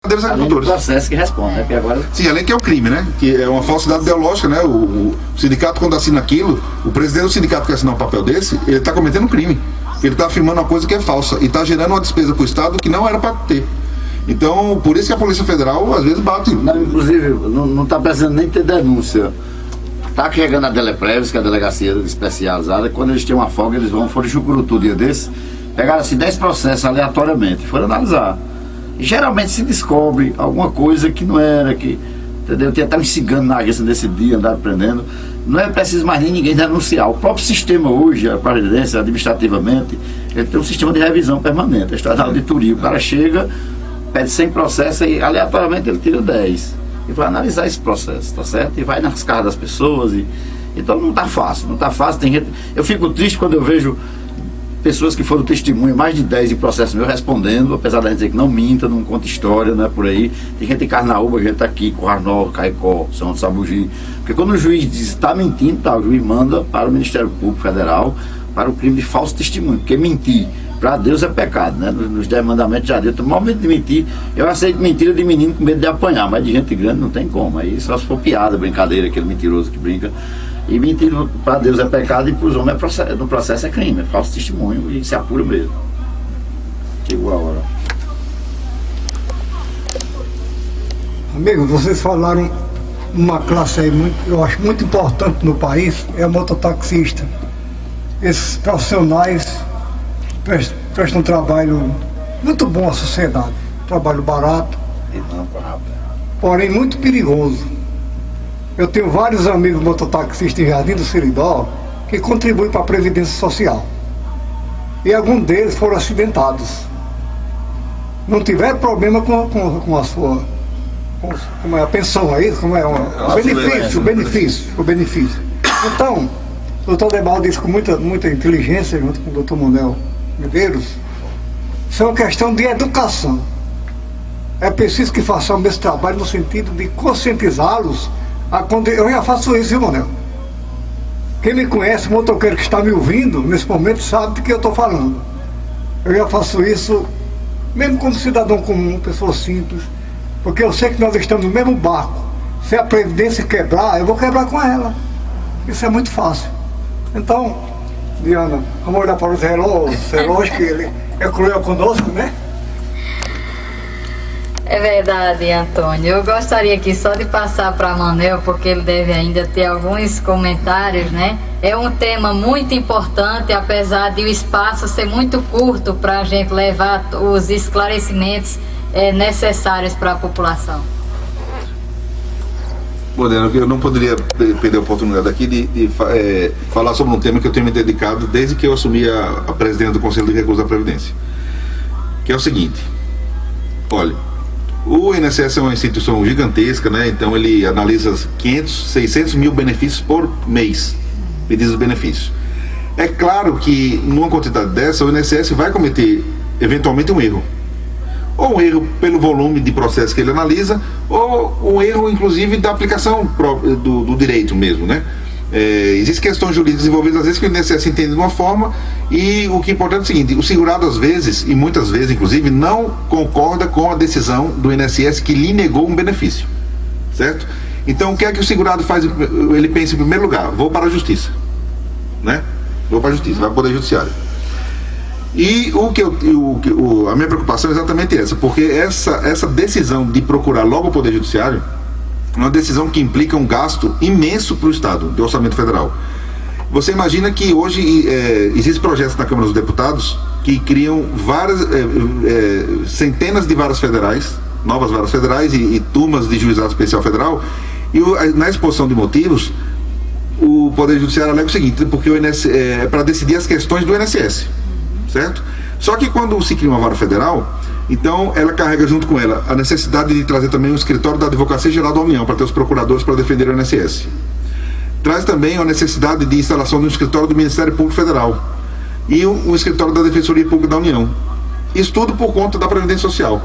verdadeiros agricultores. O processo que responde, né? Porque agora... Sim, além que é um crime, né? Que é uma falsidade ideológica, né? O sindicato, quando assina aquilo, o presidente do sindicato que assinar um papel desse, ele está cometendo um crime. Ele está afirmando uma coisa que é falsa e está gerando uma despesa para o Estado que não era para ter. Então, por isso que a Polícia Federal, às vezes, bate. Não, inclusive, não está precisando nem ter denúncia. Está chegando a Delepreves, que é a delegacia especializada, quando eles têm uma folga, eles foram em Jucurutu dia desse, pegaram assim 10 processos aleatoriamente, foram analisar. E geralmente se descobre alguma coisa que não era, que, entendeu? Tem até um cigano na agência nesse dia, andaram prendendo. Não é preciso mais nem ninguém denunciar. O próprio sistema hoje, a presidência, administrativamente, ele tem um sistema de revisão permanente. A história da auditoria, o cara chega, pede 100 processos e aleatoriamente ele tira 10. E vai analisar esse processo, tá certo? E vai nas casas das pessoas. Então não tá fácil, não tá fácil. Tem gente... Eu fico triste quando eu vejo pessoas que foram testemunha, mais de 10 em processo meu respondendo, apesar da gente dizer que não minta, não conta história, não é por aí. Tem gente em Carnaúba, gente aqui, Cornol, Caicó, São Sabugi. Porque quando o juiz diz está mentindo, tá, o juiz manda para o Ministério Público Federal para o crime de falso testemunho, porque mentir para Deus é pecado, né? Nos 10 mandamentos já deu. No momento de mentir, eu aceito mentira de menino com medo de apanhar, mas de gente grande não tem como. Aí só se for piada, brincadeira, aquele mentiroso que brinca. E mentir para Deus é pecado e para os homens no processo é crime, é falso testemunho e se apura mesmo. Chegou a hora. Amigos, vocês falaram uma classe aí, eu acho muito importante no país, é o mototaxista. Esses profissionais prestam um trabalho muito bom à sociedade, trabalho barato, porém muito perigoso. Eu tenho vários amigos mototaxistas em Jardim do Seridó que contribuem para a Previdência Social. E alguns deles foram acidentados. Não tiveram problema com a sua... como é a pensão aí, como é o benefício. Então, o doutor Debaldo disse com muita inteligência, junto com o doutor Manuel Medeiros, isso é uma questão de educação. É preciso que façamos esse trabalho no sentido de conscientizá-los. Eu já faço isso, viu, Manuel? Quem me conhece, o motoqueiro que está me ouvindo nesse momento, sabe do que eu estou falando. Eu já faço isso, mesmo como cidadão comum, pessoa simples, porque eu sei que nós estamos no mesmo barco. Se a Previdência quebrar, eu vou quebrar com ela. Isso é muito fácil. Então, Diana, vamos olhar para os relógios que ele é cruel conosco, né? É verdade, Antônio. Eu gostaria aqui só de passar para Manuel, porque ele deve ainda ter alguns comentários, né? É um tema muito importante, apesar de o espaço ser muito curto para a gente levar os esclarecimentos necessários para a população. Bom, eu não poderia perder a oportunidade aqui de falar sobre um tema que eu tenho me dedicado desde que eu assumi a presidência do Conselho de Recursos da Previdência, que é o seguinte. Olha, o INSS é uma instituição gigantesca, né? Então ele analisa 500, 600 mil benefícios por mês, pedidos de benefícios. É claro que numa quantidade dessa o INSS vai cometer eventualmente um erro. Ou um erro pelo volume de processo que ele analisa, ou um erro inclusive da aplicação do direito mesmo, né? Existem questões jurídicas envolvidas às vezes que o INSS entende de uma forma, e o que é importante é o seguinte: o segurado às vezes, e muitas vezes inclusive, não concorda com a decisão do INSS que lhe negou um benefício, certo? Então o que é que o segurado faz? Ele pensa em primeiro lugar: vou para a justiça, né? Vou para a justiça, vai para o poder judiciário. E a minha preocupação é exatamente essa, porque essa decisão de procurar logo o poder judiciário é uma decisão que implica um gasto imenso para o Estado, do Orçamento Federal. Você imagina que hoje existem projetos na Câmara dos Deputados que criam centenas de varas federais, novas varas federais e turmas de juizado especial federal, e na exposição de motivos, o Poder Judiciário alega o seguinte: porque o INSS é para decidir as questões do INSS, certo? Só que quando se cria uma vara federal, então ela carrega junto com ela a necessidade de trazer também um escritório da Advocacia Geral da União para ter os procuradores para defender o INSS. Traz também a necessidade de instalação de um escritório do Ministério Público Federal e um escritório da Defensoria Pública da União. Isso tudo por conta da Previdência Social.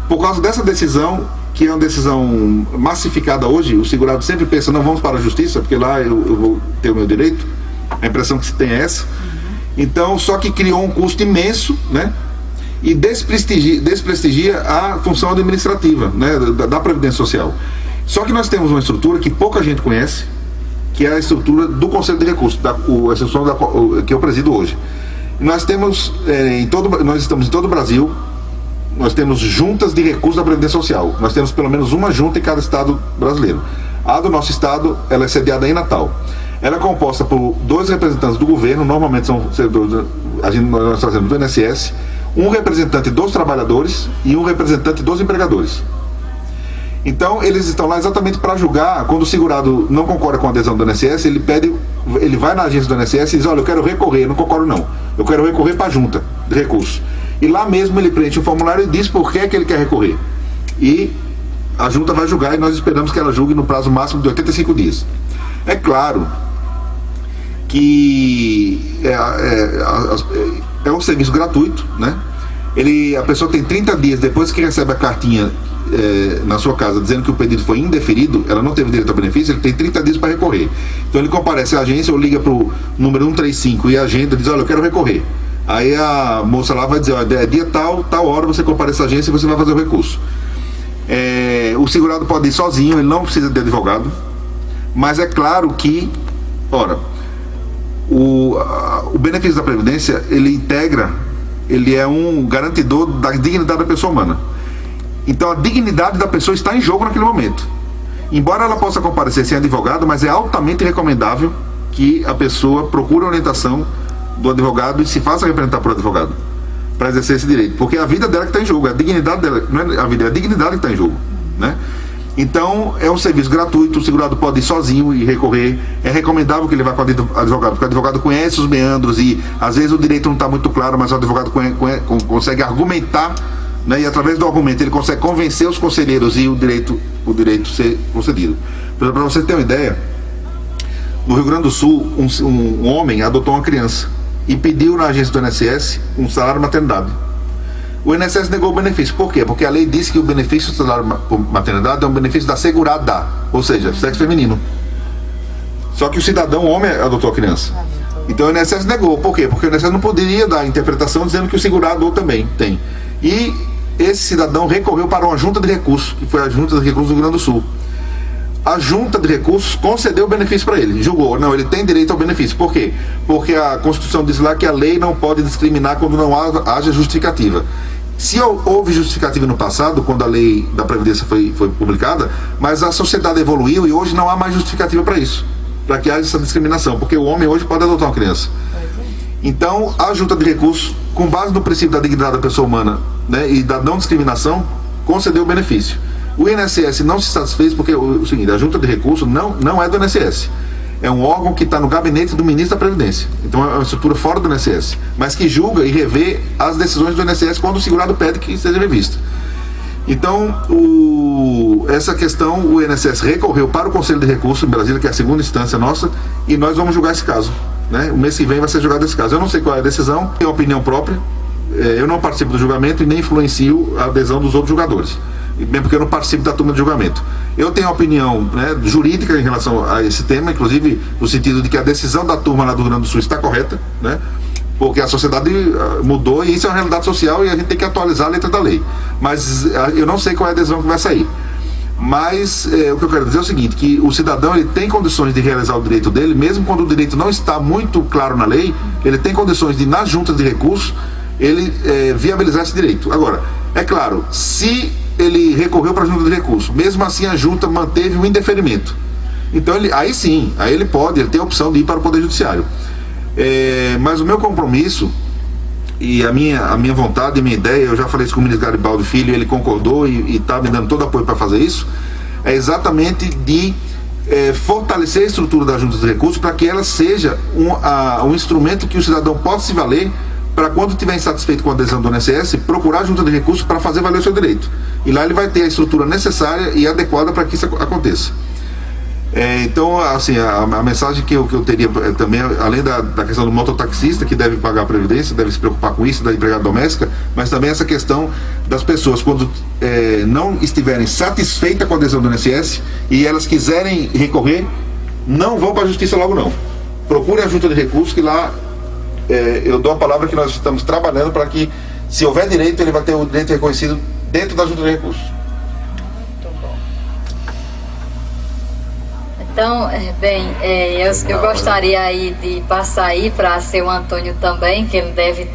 Por causa dessa decisão, que é uma decisão massificada hoje, o segurado sempre pensa: não, vamos para a justiça, porque lá eu vou ter o meu direito. A impressão que se tem é essa. Então, só que criou um custo imenso, né? e desprestigia a função administrativa, né, da Previdência Social. Só que nós temos uma estrutura que pouca gente conhece, que é a estrutura do Conselho de Recursos, a instituição que eu presido hoje. Nós temos, nós estamos em todo o Brasil, nós temos juntas de recursos da Previdência Social. Nós temos pelo menos uma junta em cada estado brasileiro. A do nosso estado, ela é sediada em Natal. Ela é composta por 2 representantes do governo, normalmente são servidores, nós trazemos do INSS, um representante dos trabalhadores e um representante dos empregadores. Então, eles estão lá exatamente para julgar. Quando o segurado não concorda com a adesão do INSS, ele vai na agência do INSS e diz: olha, eu quero recorrer, não concordo não, eu quero recorrer para a junta de recursos. E lá mesmo ele preenche um formulário e diz por que ele quer recorrer. E a junta vai julgar, e nós esperamos que ela julgue no prazo máximo de 85 dias. É claro que é um serviço gratuito, né? A pessoa tem 30 dias depois que recebe a cartinha na sua casa dizendo que o pedido foi indeferido, ela não teve direito ao benefício, ele tem 30 dias para recorrer. Então ele comparece à agência ou liga para o número 135 e a agenda diz: olha, eu quero recorrer. Aí a moça lá vai dizer: olha, é dia tal hora você comparece à agência e você vai fazer o recurso. O segurado pode ir sozinho, ele não precisa de advogado, mas é claro que, ora, o benefício da Previdência, ele é um garantidor da dignidade da pessoa humana. Então a dignidade da pessoa está em jogo naquele momento. Embora ela possa comparecer sem advogado, mas é altamente recomendável que a pessoa procure a orientação do advogado e se faça representar por advogado para exercer esse direito, porque é a vida dela que está em jogo, é a dignidade dela, não é a vida, é a dignidade que está em jogo, né? Então é um serviço gratuito, o segurado pode ir sozinho e recorrer. É recomendável que ele vá com o advogado, porque o advogado conhece os meandros e às vezes o direito não está muito claro, mas o advogado consegue argumentar, né, e através do argumento ele consegue convencer os conselheiros e o direito ser concedido. Para você ter uma ideia, no Rio Grande do Sul, um homem adotou uma criança e pediu na agência do INSS um salário maternidade. O INSS negou o benefício. Por quê? Porque a lei diz que o benefício do salário por maternidade é um benefício da segurada, ou seja, sexo feminino. Só que o cidadão homem adotou a criança. Então o INSS negou. Por quê? Porque o INSS não poderia dar interpretação dizendo que o segurado também tem. E esse cidadão recorreu para uma junta de recursos, que foi a junta de recursos do Rio Grande do Sul. A junta de recursos concedeu o benefício para ele, julgou, não, ele tem direito ao benefício. Por quê? Porque a Constituição diz lá que a lei não pode discriminar quando não haja justificativa. Se houve justificativa no passado, quando a lei da Previdência foi publicada, mas a sociedade evoluiu e hoje não há mais justificativa para isso, para que haja essa discriminação, porque o homem hoje pode adotar uma criança. Então, a junta de recursos, com base no princípio da dignidade da pessoa humana, né, e da não discriminação, concedeu o benefício. O INSS não se satisfez porque o seguinte: a junta de recursos não é do INSS. É um órgão que está no gabinete do ministro da Previdência. Então é uma estrutura fora do INSS, mas que julga e revê as decisões do INSS quando o segurado pede que seja revista. Então, essa questão, o INSS recorreu para o Conselho de Recursos em Brasília, que é a segunda instância nossa, e nós vamos julgar esse caso, né? O mês que vem vai ser julgado esse caso. Eu não sei qual é a decisão, tenho opinião própria, eu não participo do julgamento e nem influencio a adesão dos outros julgadores, mesmo porque eu não participo da turma de julgamento. Eu tenho uma opinião, né, jurídica em relação a esse tema, inclusive no sentido de que a decisão da turma lá do Rio Grande do Sul está correta, né, porque a sociedade mudou e isso é uma realidade social e a gente tem que atualizar a letra da lei. Mas eu não sei qual é a adesão que vai sair. Mas o que eu quero dizer é o seguinte, que o cidadão ele tem condições de realizar o direito dele, mesmo quando o direito não está muito claro na lei, ele tem condições de, nas juntas de recursos, ele viabilizar esse direito. Agora, é claro, se ele recorreu para a junta de recursos, mesmo assim a junta manteve o indeferimento, então aí sim, aí ele tem a opção de ir para o Poder Judiciário. Mas o meu compromisso e a minha vontade, a minha ideia, eu já falei isso com o ministro Garibaldi Filho, ele concordou e está me dando todo o apoio para fazer isso, é exatamente de fortalecer a estrutura da junta de recursos para que ela seja um instrumento que o cidadão possa se valer para, quando estiver insatisfeito com a adesão do INSS, procurar a junta de recursos para fazer valer o seu direito. E lá ele vai ter a estrutura necessária e adequada para que isso aconteça. Então, assim, a mensagem que eu teria também, além da questão do mototaxista, que deve pagar a Previdência, deve se preocupar com isso, da empregada doméstica, mas também essa questão das pessoas, quando não estiverem satisfeitas com a adesão do INSS e elas quiserem recorrer, não vão para a justiça logo não. Procure a junta de recursos, que lá eu dou a palavra que nós estamos trabalhando para que Se houver direito, ele vai ter o direito reconhecido dentro da Junta de Recursos. Muito bom. Então, eu gostaria aí de passar aí para seu Antônio também, que ele deve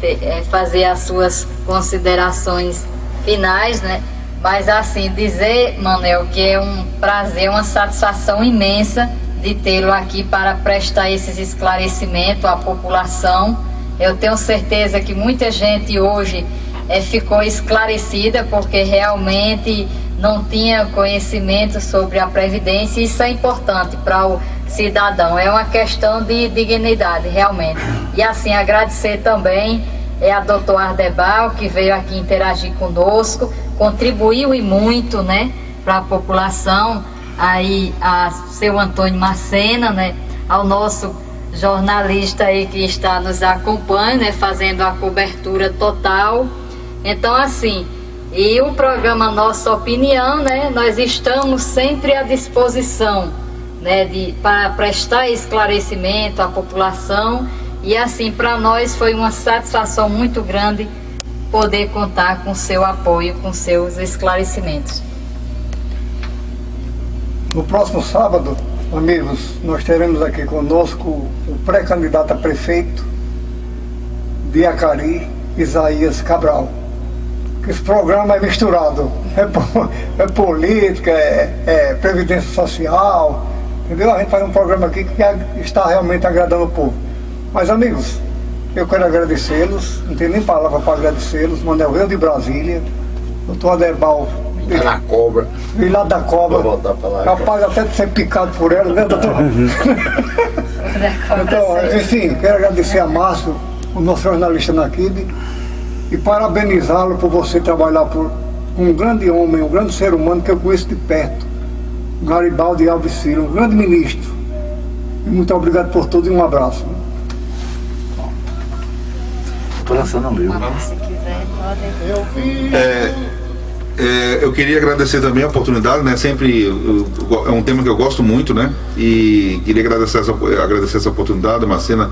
fazer as suas considerações finais, né? Mas assim, dizer, Manel, que é um prazer, uma satisfação imensa de tê-lo aqui para prestar esses esclarecimentos à população. Eu tenho certeza que muita gente hoje ficou esclarecida, porque realmente não tinha conhecimento sobre a Previdência, e isso é importante para o cidadão, é uma questão de dignidade, realmente. E assim, agradecer também a doutor Ardebal, que veio aqui interagir conosco, contribuiu e muito, né, para a população, aí a seu Antônio Macena, né, ao nosso jornalista aí que está nos acompanhando, né, fazendo a cobertura total. Então, assim, e o programa Nossa Opinião, né, nós estamos sempre à disposição, né, para prestar esclarecimento à população. E assim, para nós foi uma satisfação muito grande poder contar com seu apoio, com seus esclarecimentos. No próximo sábado, amigos, nós teremos aqui conosco o pré-candidato a prefeito de Acari, Isaías Cabral. Esse programa é misturado, é política, é previdência social, entendeu? A gente faz um programa aqui que está realmente agradando o povo. Mas, amigos, eu quero agradecê-los, não tenho nem palavra para agradecê-los. Manel veio de Brasília, doutor Ardebal Veio da cobra. Veio lá da cobra. Vou voltar pra lá. Capaz até de ser picado por ela, né, doutor? Então, enfim, quero agradecer a Márcio, o nosso jornalista Naquide, e parabenizá-lo por você trabalhar por um grande homem, um grande ser humano que eu conheço de perto, Garibaldi Alves Filho, um grande ministro. E muito obrigado por tudo e um abraço. Estou lançando um livro. Se quiser, pode. Eu queria agradecer também a oportunidade, né? Sempre é um tema que eu gosto muito, né? E queria agradecer essa oportunidade, Macena,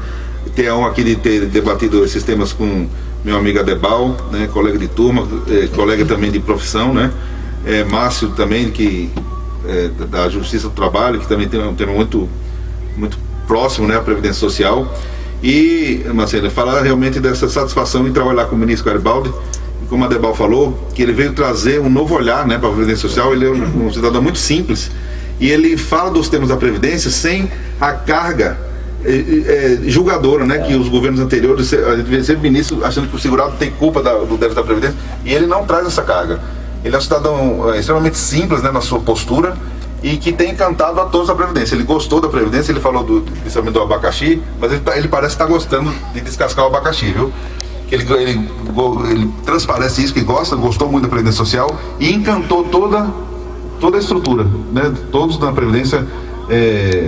ter a honra aqui de ter debatido esses temas com meu amigo Ardebal, né? Colega de turma, colega também de profissão, né? Márcio também, que da Justiça do Trabalho, que também tem um tema muito, muito próximo, né? A Previdência Social. E, Macena, falar realmente dessa satisfação em trabalhar com o ministro Garibaldi. Como a Ardebal falou, que ele veio trazer um novo olhar, né, para a Previdência Social. Ele é um cidadão muito simples e ele fala dos temas da Previdência sem a carga julgadora, né, que os governos anteriores, a gente vê sempre ministro achando que o segurado tem culpa do débito da Previdência, e ele não traz essa carga. Ele é um cidadão extremamente simples, né, na sua postura, e que tem encantado a todos a Previdência. Ele gostou da Previdência, ele falou principalmente do abacaxi, mas ele parece estar gostando de descascar o abacaxi, viu? Que ele transparece isso, que gostou muito da Previdência Social e encantou toda a estrutura, né? Todos da Previdência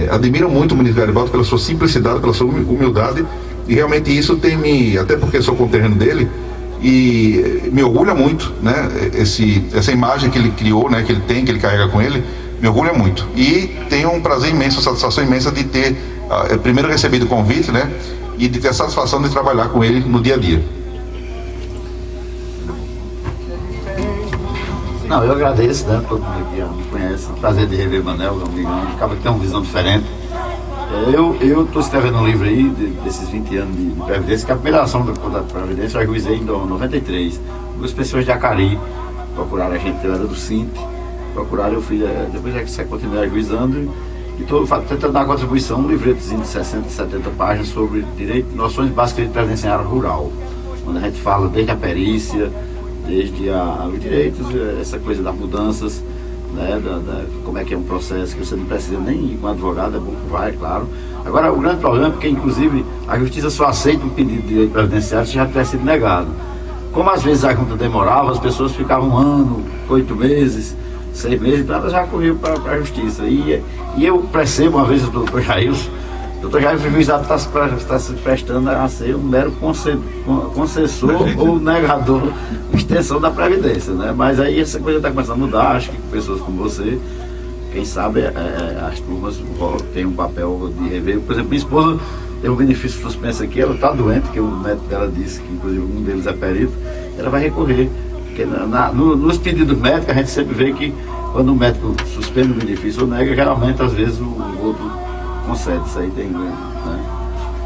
admiram muito o ministro Garibaldi pela sua simplicidade, pela sua humildade, e realmente isso até porque sou conterrâneo dele, e me orgulha muito, né? Essa imagem que ele criou, né? Que ele carrega com ele, me orgulha muito. E tenho um prazer imenso, satisfação imensa de ter primeiro recebido o convite, né? E de ter a satisfação de trabalhar com ele no dia a dia. Não, eu agradeço, né? Todo mundo aqui me conhece. Prazer de rever o Manel, meu amigão. Acaba que tem uma visão diferente. Eu estou escrevendo um livro aí desses 20 anos de Previdência, que a primeira ação da Previdência eu ajuizei em 93. Duas pessoas de Acari procuraram a gente, eu era do Sint, procuraram, eu fui, depois é que continuei ajuizando. E estou tentando dar contribuição, um livretozinho de 60, 70 páginas sobre noções básicas de previdência em área rural, onde a gente fala desde a perícia, desde os direitos, essa coisa das mudanças, né, como é que é um processo que você não precisa nem ir com um advogado, é bom que vai, claro. Agora, o grande problema é porque, inclusive, a justiça só aceita um pedido de direito previdenciário se já tiver sido negado. Como às vezes a conta demorava, as pessoas ficavam 1 ano, 8 meses, 6 meses, então elas já corriam para a justiça. E eu percebo, uma vez, o doutor Jailson, o juizado está se prestando a ser um mero concessor ou negador de extensão da Previdência, né? Mas aí essa coisa está começando a mudar, acho que com pessoas como você, quem sabe as turmas têm um papel de rever. Por exemplo, minha esposa tem um benefício suspenso aqui, ela está doente, que o médico dela disse, que inclusive um deles é perito, ela vai recorrer. Porque nos pedidos médicos a gente sempre vê que quando o médico suspende o benefício ou nega, geralmente às vezes o outro concede. Isso aí tem, né?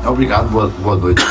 Obrigado, boa noite.